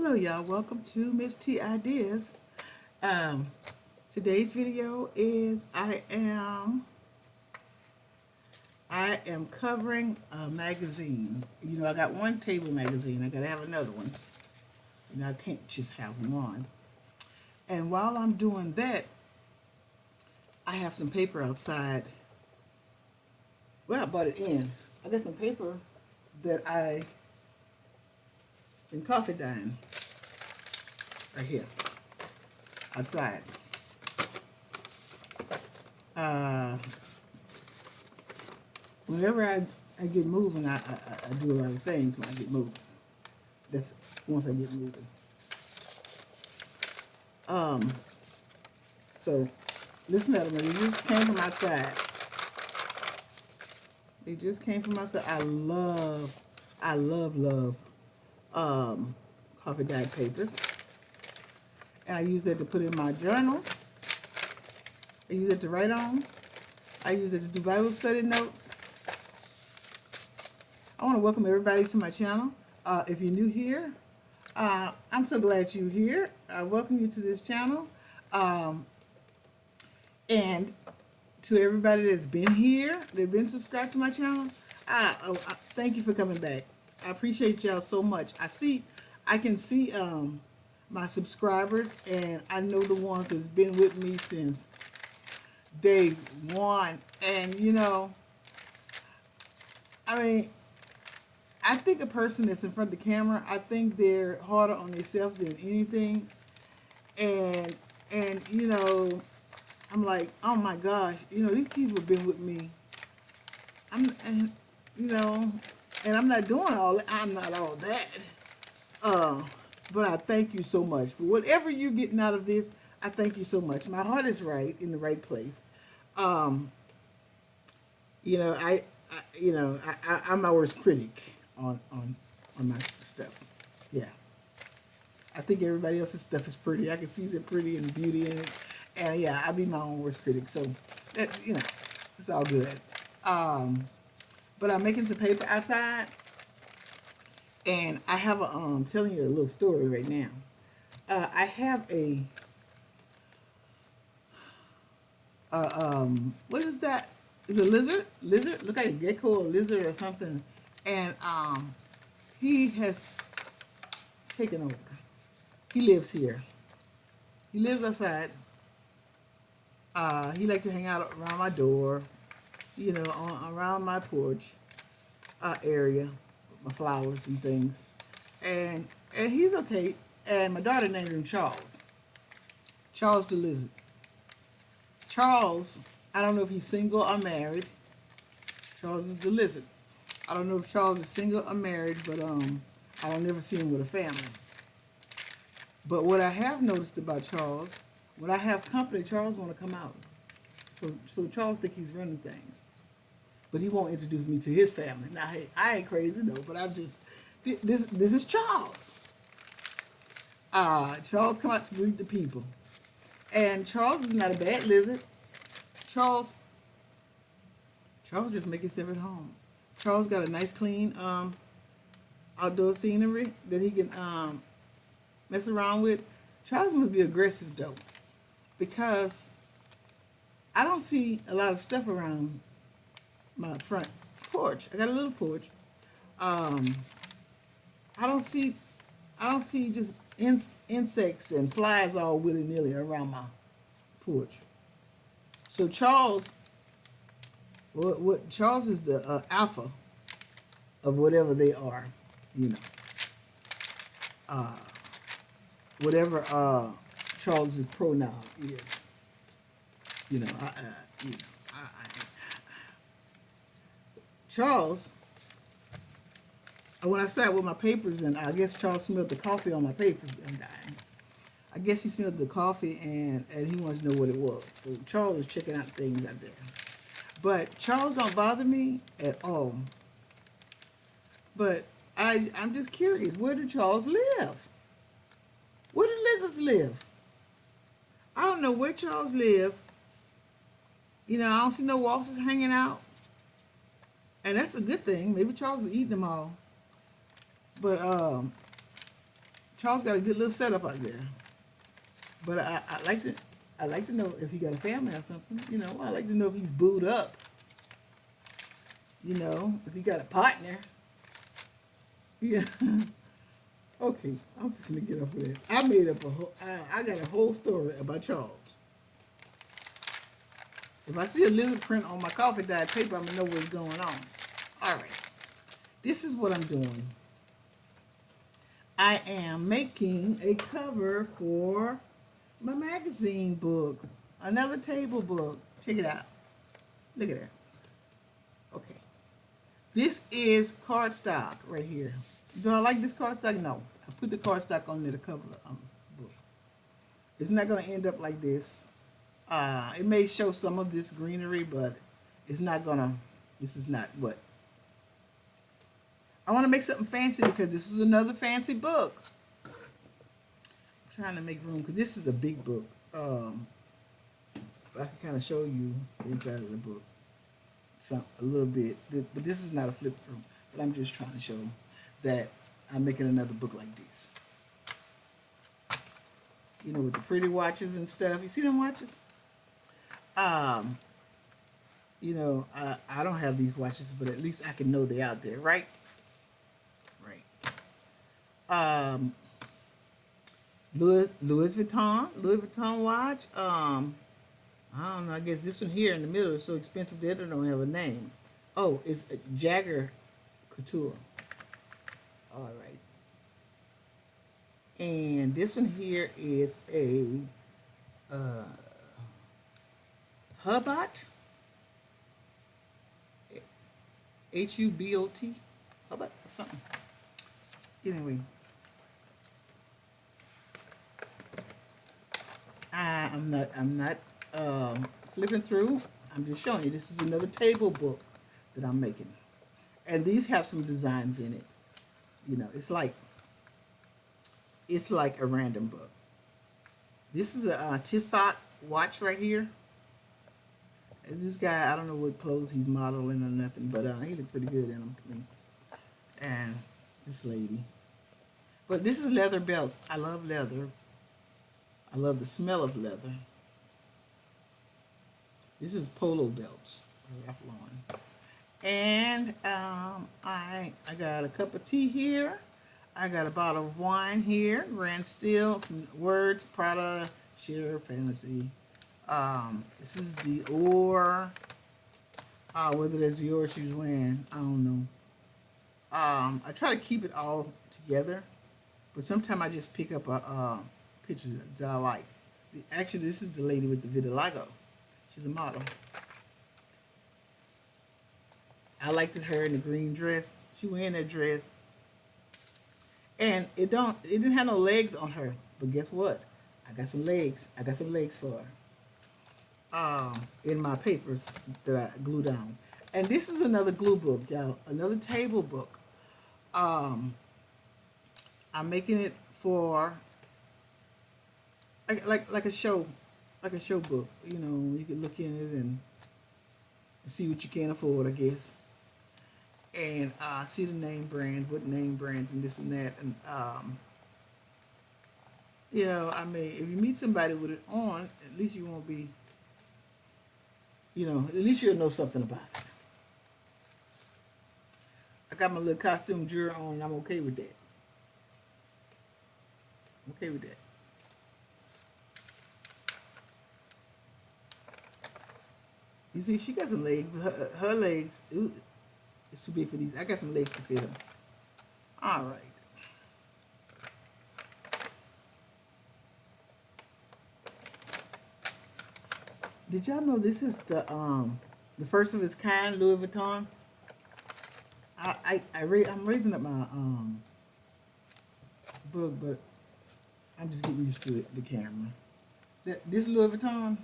Hello y'all, welcome to Miss T Ideas. Um, Today's video is I am covering a magazine. You know, I got one table magazine, I gotta have another one. You know, I can't just have one. And while I'm doing that, I have some paper outside. Well, I bought it in. I got some paper that I been coffee dyeing right here outside. Uh, Whenever I get moving, I do a lot of things when I get moving. That's once I get moving. Um, so listen to them. They just came from outside. They just came from outside. I love coffee dyed papers. And I use that to put in my journals. I use it to write on. I use it to do Bible study notes. I want to welcome everybody to my channel. If you're new here, I'm so glad you're here. I welcome you to this channel. And to everybody that's been here, that's been subscribed to my channel, thank you for coming back. I appreciate y'all so much. I can see my subscribers, and I know the ones that's been with me since day one. And you know, I mean, I think a person that's in front of the camera, I think they're harder on themselves than anything. And you know, I'm like, oh my gosh, you know, these people have been with me. You know, and I'm not doing all that. I'm not all that. But I thank you so much for whatever you're getting out of this. I thank you so much. My heart is right in the right place. You know, I'm my worst critic on my stuff. Yeah, I think everybody else's stuff is pretty. I can see the pretty and the beauty in it, and yeah, I be my own worst critic. So, you know, it's all good. But I'm making some paper outside, and I have telling you a little story right now. I have what is that? Is it a lizard? Lizard? Look like a gecko or a lizard or something. And he has taken over. He lives here. He lives outside. He likes to hang out around my door, you know, around my porch area, with my flowers and things. And he's okay. And my daughter named him Charles. Charles the lizard. Charles, I don't know if he's single or married. Charles is the lizard. I don't know if Charles is single or married, but I don't never see him with a family. But what I have noticed about Charles, when I have company, Charles want to come out. So Charles think he's running things, but he won't introduce me to his family. Now, hey, I ain't crazy though, but I'm just this is Charles. Charles come out to greet the people, and Charles is not a bad lizard. Charles just make himself at home. Charles got a nice clean outdoor scenery that he can mess around with. Charles must be aggressive though, because I don't see a lot of stuff around my front porch. I got a little porch. I don't see just insects and flies all willy-nilly around my porch. So Charles, what Charles is the alpha of whatever they are, you know. Whatever Charles's pronoun is, you know. Charles, when I sat with my papers, and I guess Charles smelled the coffee on my papers. I'm dying. I guess he smelled the coffee, and he wanted to know what it was. So Charles is checking out things out there. But Charles don't bother me at all. But I'm just curious, where did Charles live? Where do lizards live? I don't know where Charles live. You know, I don't see no waltzes hanging out. And that's a good thing. Maybe Charles is eating them all. But Charles got a good little setup out there. But I like to know if he got a family or something. You know, I like to know if he's booed up. You know, if he got a partner. Yeah. Okay, I'm just gonna get off of that. I made up a whole. I got a whole story about Charles. If I see a lizard print on my coffee dyed paper, I'm gonna know what's going on. All right, this is what I'm doing. I am making a cover for my magazine book, another table book. Check it out. Look at that. Okay. This is cardstock right here. Do I like this cardstock? No. I put the cardstock on there to cover the book. It's not going to end up like this. It may show some of this greenery, but it's not going to, this is not what. I want to make something fancy because this is another fancy book. I'm trying to make room because this is a big book. I can kind of show you the inside of the book. A little bit, but this is not a flip through. But I'm just trying to show that I'm making another book like this. You know, with the pretty watches and stuff. You see them watches? You know, I don't have these watches, but at least I can know they're out there, right? Right. Louis Vuitton watch. I don't know. I guess this one here in the middle is so expensive that it don't have a name. Oh, it's a Jagger Couture. All right. And this one here is a Hubot. Hubot. Hubot or something. Anyway. I'm not flipping through. I'm just showing you. This is another table book that I'm making. And these have some designs in it. You know, it's like a random book. This is a Tissot watch right here. This guy, I don't know what clothes he's modeling or nothing, but he looked pretty good in them to me. And this lady. But this is leather belts. I love leather. I love the smell of leather. This is polo belts, Ralph Lauren. And I got a cup of tea here. I got a bottle of wine here. Grand Still, some words, Prada, Sheer, Fantasy. This is Dior. Whether that's Dior she's wearing, I don't know. I try to keep it all together, but sometimes I just pick up a picture that I like. Actually, this is the lady with the vitiligo. She's a model. I liked her in the green dress. She wearing that dress, and it didn't have no legs on her. But guess what? I got some legs. I got some legs for her. In my papers that I glue down. And this is another glue book, y'all. Another table book. I'm making it for like a show book. You know, you can look in it and see what you can afford, I guess. And see the name brand, what name brands and this and that. And you know, I mean, if you meet somebody with it on, at least you won't be, you know, at least you'll know something about it. I got my little costume jewelry on, and I'm okay with that. I'm okay with that. You see, she got some legs, but her legs, it's too big for these. I got some legs to fit them. All right. Did y'all know this is the first of its kind Louis Vuitton? I'm raising up my book, but I'm just getting used to the camera. This Louis Vuitton,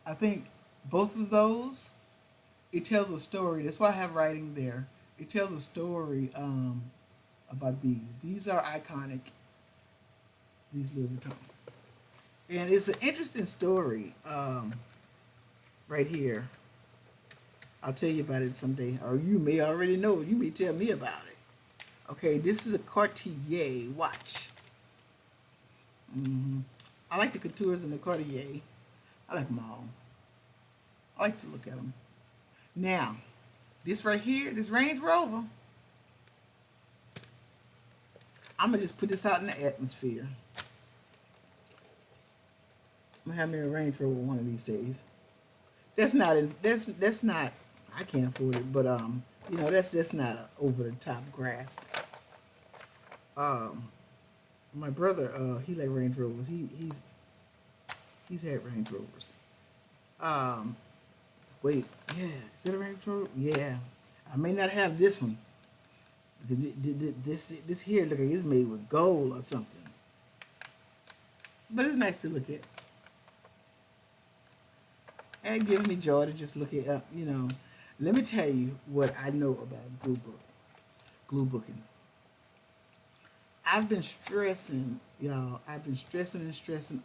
I think both of those, it tells a story. That's why I have writing there. It tells a story about these. These are iconic. These Louis Vuitton, and it's an interesting story. Right here. I'll tell you about it someday, or you may already know. You may tell me about it. Okay, this is a Cartier watch. I like the Coutures and the Cartier. I like them all. I like to look at them. Now, this right here, this Range Rover, I'm gonna just put this out in the atmosphere. I'm gonna have me a Range Rover one of these days. That's not. I can't afford it, but that's not a over the top grasp. Um, my brother, he like Range Rovers. He's had Range Rovers. Um, wait, yeah, is that a Range Rover? Yeah, I may not have this one because this here look like it's made with gold or something. But it's nice to look at. And it gives me joy to just look at, Let me tell you what I know about glue booking. I've been stressing, y'all. I've been stressing and stressing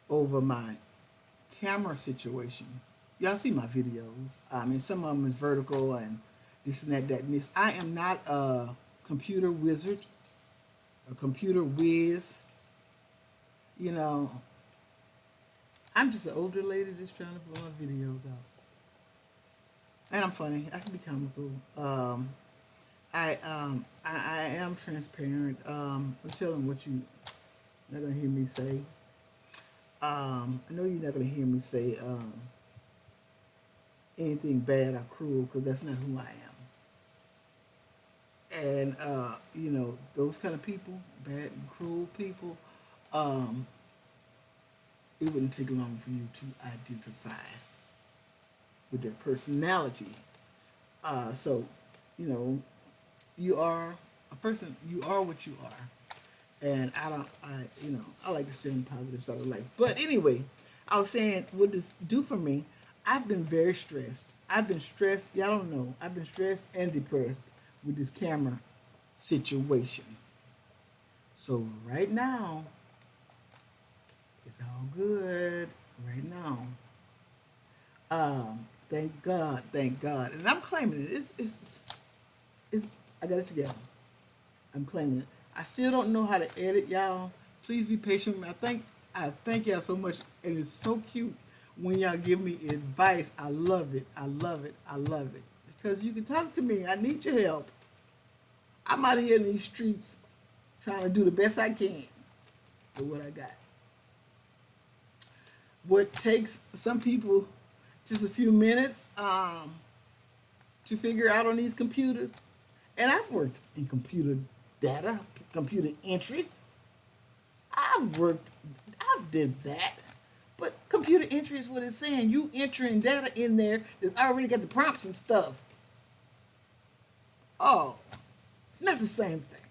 over my camera situation. Y'all see my videos. I mean, some of them is vertical and this and that and this. I am not a computer wizard, a computer whiz. You know, I'm just an older lady just trying to put my videos out. And I'm funny. I can be comical. I am transparent. I'm telling what you not gonna hear me say. I know you're not gonna hear me say anything bad or cruel because that's not who I am. And those kind of people, bad and cruel people, it wouldn't take long for you to identify with their personality. So, you know, you are a person. You are what you are, and I like to stay on the positive side of life. But anyway, I was saying, what does do for me? I've been very stressed. I've been stressed. Y'all don't know. I've been stressed and depressed with this camera situation. So right now, it's all good. Right now. Thank God, thank God. And I'm claiming it. It's I got it together. I'm claiming it. I still don't know how to edit, y'all. Please be patient with me. I thank y'all so much. And it's so cute when y'all give me advice. I love it. I love it. I love it. Because you can talk to me. I need your help. I'm out here in these streets trying to do the best I can with what I got. What takes some people just a few minutes to figure out on these computers. And I've worked in computer data, computer entry. I've did that. But computer entry is what it's saying. You entering data in there that's already got the prompts and stuff. Oh, it's not the same thing.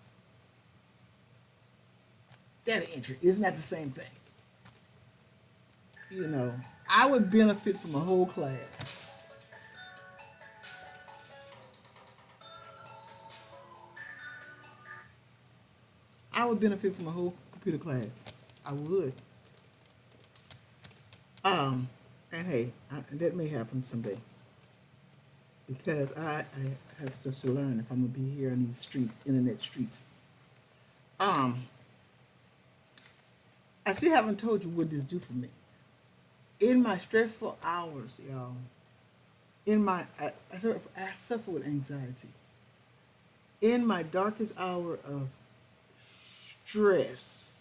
Data entry is not the same thing. You know, I would benefit from a whole class. I would benefit from a whole computer class. I would. And hey, that may happen someday because I have stuff to learn if I'm gonna be here on these streets, internet streets. Um, I still haven't told you what this do for me. In my stressful hours, y'all. I suffer with anxiety. In my darkest hour of stress,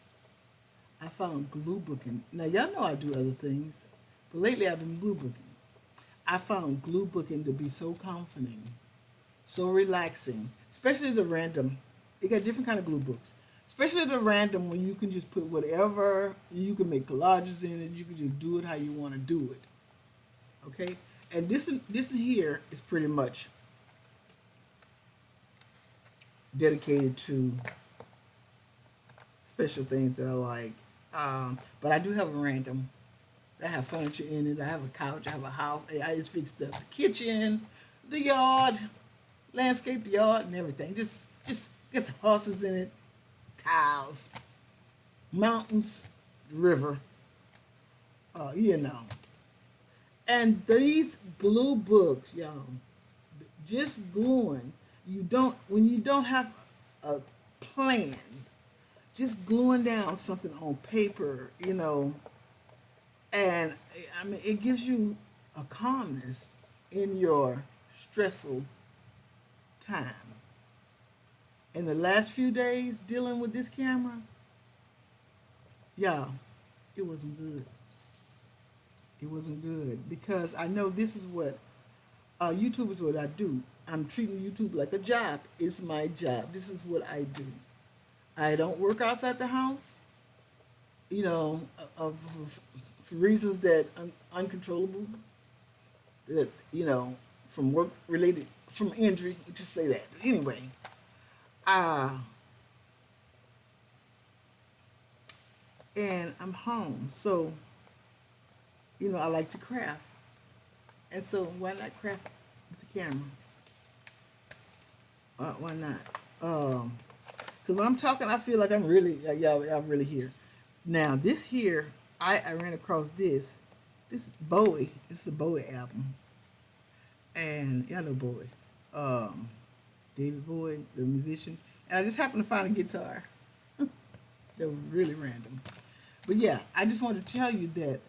I found glue booking. Now y'all know I do other things, but lately I've been glue booking. I found glue booking to be so comforting, so relaxing, especially the random. You got different kind of glue books, especially the random when you can just put whatever. You can make collages in it. You can just do it how you want to do it. Okay, and this here is pretty much dedicated to special things that I like. But I do have a random. I have furniture in it. I have a couch. I have a house. I just fixed up the kitchen, the yard, landscape the yard, and everything. Just get some horses in it, cows, mountains, river. You know. And these glue books, y'all, just gluing. When you don't have a plan, just gluing down something on paper, and I mean, it gives you a calmness in your stressful time. In the last few days dealing with this camera, y'all, it wasn't good. It wasn't good because I know this is what YouTube is what I do. I'm treating YouTube like a job. It's my job. This is what I do. I don't work outside the house, for reasons that uncontrollable, that from work related, from injury. Just say that anyway. Uh, and I'm home, so I like to craft, and so why not craft with the camera? Why not? Because when I'm talking, I feel like I'm really y'all really here. Now this here, I ran across this. This is Bowie. This is a Bowie album, and y'all know Bowie, David Bowie, the musician. And I just happened to find a guitar. That was really random, but yeah, I just wanted to tell you that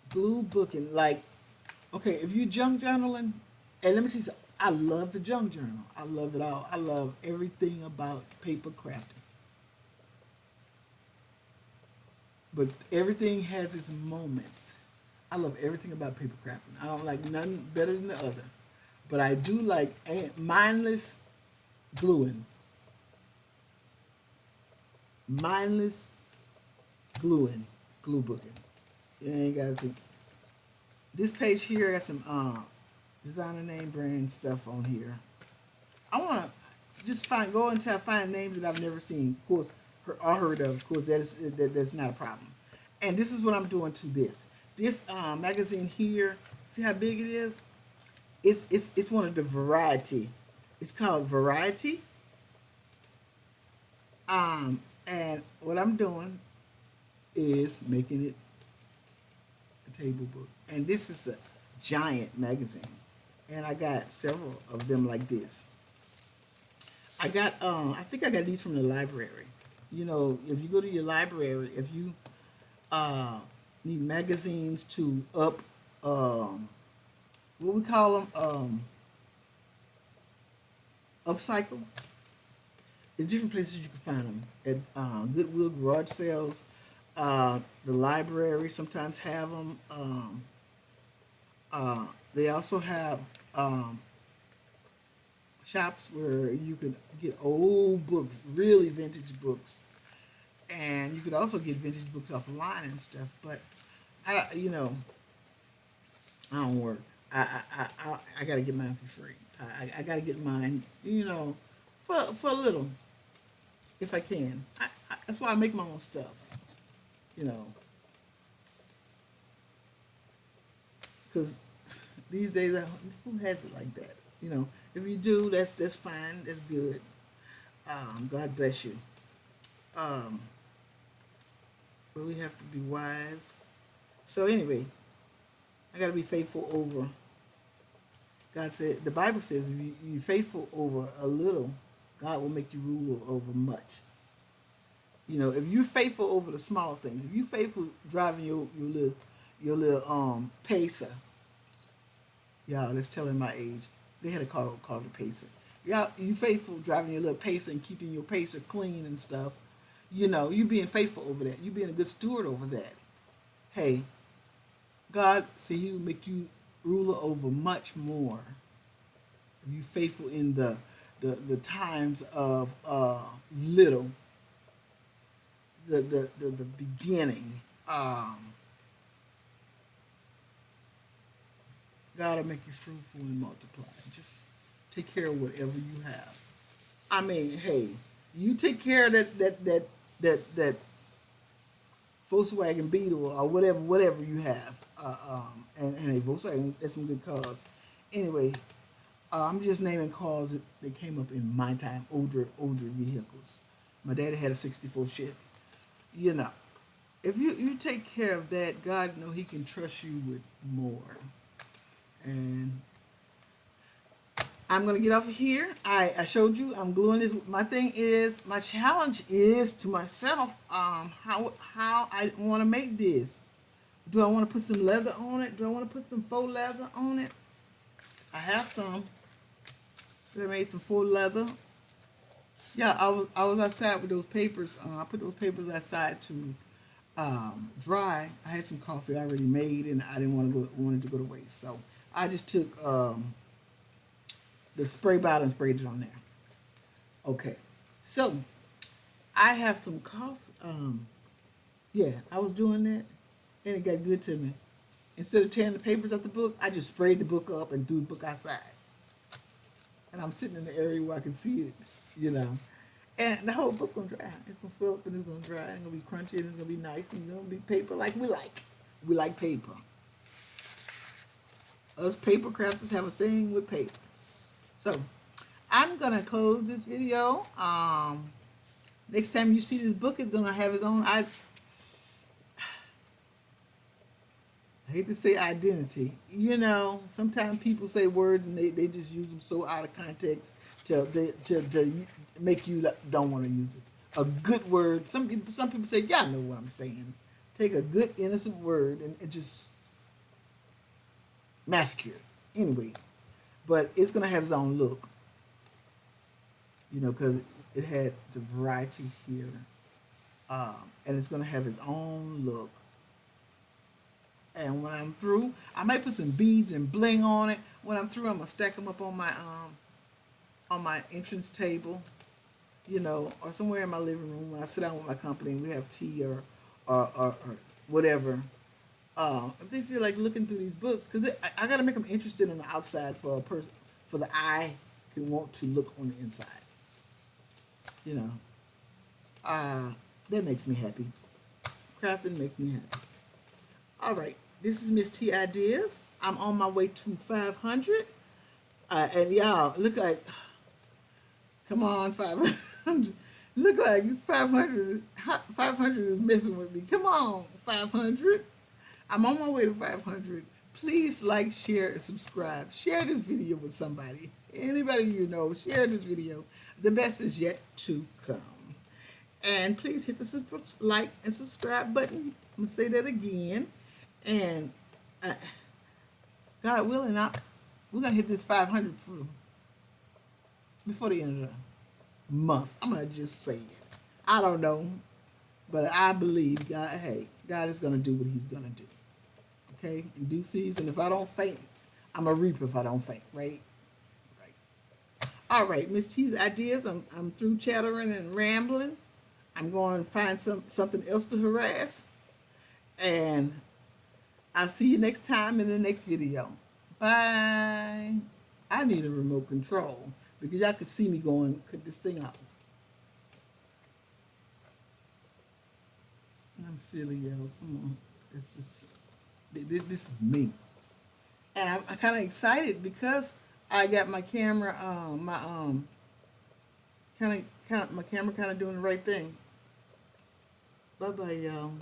glue booking, like, okay, if you junk journaling, and let me tell you something, I love the junk journal. I love it all. I love everything about paper crafting. But everything has its moments. I love everything about paper crafting. I don't like none better than the other. But I do like mindless gluing. Mindless gluing. Glue booking. You ain't got to think. This page here got some designer name brand stuff on here. I want to just go until I find names that I've never seen, of course, or heard of. Of course, that's not a problem. And this is what I'm doing to this. This magazine here, see how big it is? It's one of the Variety. It's called Variety. And what I'm doing is making it a table book. And this is a giant magazine. And I got several of them like this. I think I got these from the library. If you go to your library, if you need magazines to what we call them, upcycle, there's different places you can find them. At Goodwill, garage sales, the library sometimes have them. They also have shops where you can get old books, really vintage books, and you could also get vintage books offline and stuff. But I don't work. I gotta get mine for free. I gotta get mine, for a little, if I can. That's why I make my own stuff, because these days, who has it like that? If you do, that's fine. That's good. God bless you. Um, but we have to be wise. So anyway, I got to be faithful over. God said, the Bible says, if you're faithful over a little, God will make you ruler over much. If you're faithful over the small things, if you're faithful driving your little pacer, y'all, that's telling my age. They had a car called the Pacer. Y'all, you faithful driving your little Pacer and keeping your Pacer clean and stuff. You being faithful over that. You being a good steward over that. Hey, God said He will make you ruler over much more. If you faithful in the times of little, the beginning. God will make you fruitful and multiply. Just take care of whatever you have. I mean, hey, you take care of that Volkswagen Beetle or whatever you have. And a Volkswagen, that's some good cars. Anyway, I'm just naming cars that came up in my time, older vehicles. My daddy had a '64 Chevy. If you take care of that, God know He can trust you with more. And I'm gonna get off of here. I showed you I'm gluing this. My challenge is to myself, how I want to make this. Do I want to put some leather on it? Do I want to put some faux leather on it? I have some. I made some faux leather. Yeah, I was outside with those papers. I put those papers outside to dry. I had some coffee already made, and I didn't wanted to go to waste. So I just took the spray bottle and sprayed it on there. Okay, so I have some coffee. Yeah, I was doing that, and it got good to me. Instead of tearing the papers off the book, I just sprayed the book up and threw the book outside. And I'm sitting in the area where I can see it, you know. And the whole book gonna dry. It's gonna swell up and it's gonna dry. It's gonna be crunchy and it's gonna be nice and it's gonna be paper like we like. We like paper. Us paper crafters have a thing with paper. So I'm gonna close this video. Next time you see this book, it's gonna have its own. I hate to say identity. You know, sometimes people say words and they just use them so out of context to make you don't want to use it. A good word. Some people say, "Yeah, I know what I'm saying." Take a good innocent word and just massacre it. Anyway, but it's gonna have its own look. You know, because it had the variety here, and it's gonna have its own look. And when I'm through, I might put some beads and bling on it. When I'm through, I'm gonna stack them up on my entrance table, you know, or somewhere in my living room when I sit down with my company and we have tea or whatever. If they feel like looking through these books, because I got to make them interested on the outside for a person, for the eye can want to look on the inside. You know, that makes me happy. Crafting makes me happy. All right, this is Miss T Ideas. I'm on my way to 500. And y'all, look like, come on, 500. Look like 500. 500 is messing with me. Come on, 500. I'm on my way to 500. Please like, share, and subscribe. Share this video with somebody. Anybody you know, share this video. The best is yet to come. And please hit the like and subscribe button. I'm going to say that again. And God willing, we're going to hit this 500 before the end of the month. I'm going to just say it. I don't know. But I believe God, God is going to do what he's going to do. Okay? In due season, if I don't faint, I'm a reap if I don't faint, right? Right. All right, Miss T's Ideas. I'm through chattering and rambling. I'm going to find something else to harass. And I'll see you next time in the next video. Bye. I need a remote control because y'all can see me going, cut this thing off. I'm silly, yo. Come on. This is me. And I'm kind of excited because I got my camera, my camera kind of doing the right thing. Bye-bye, y'all.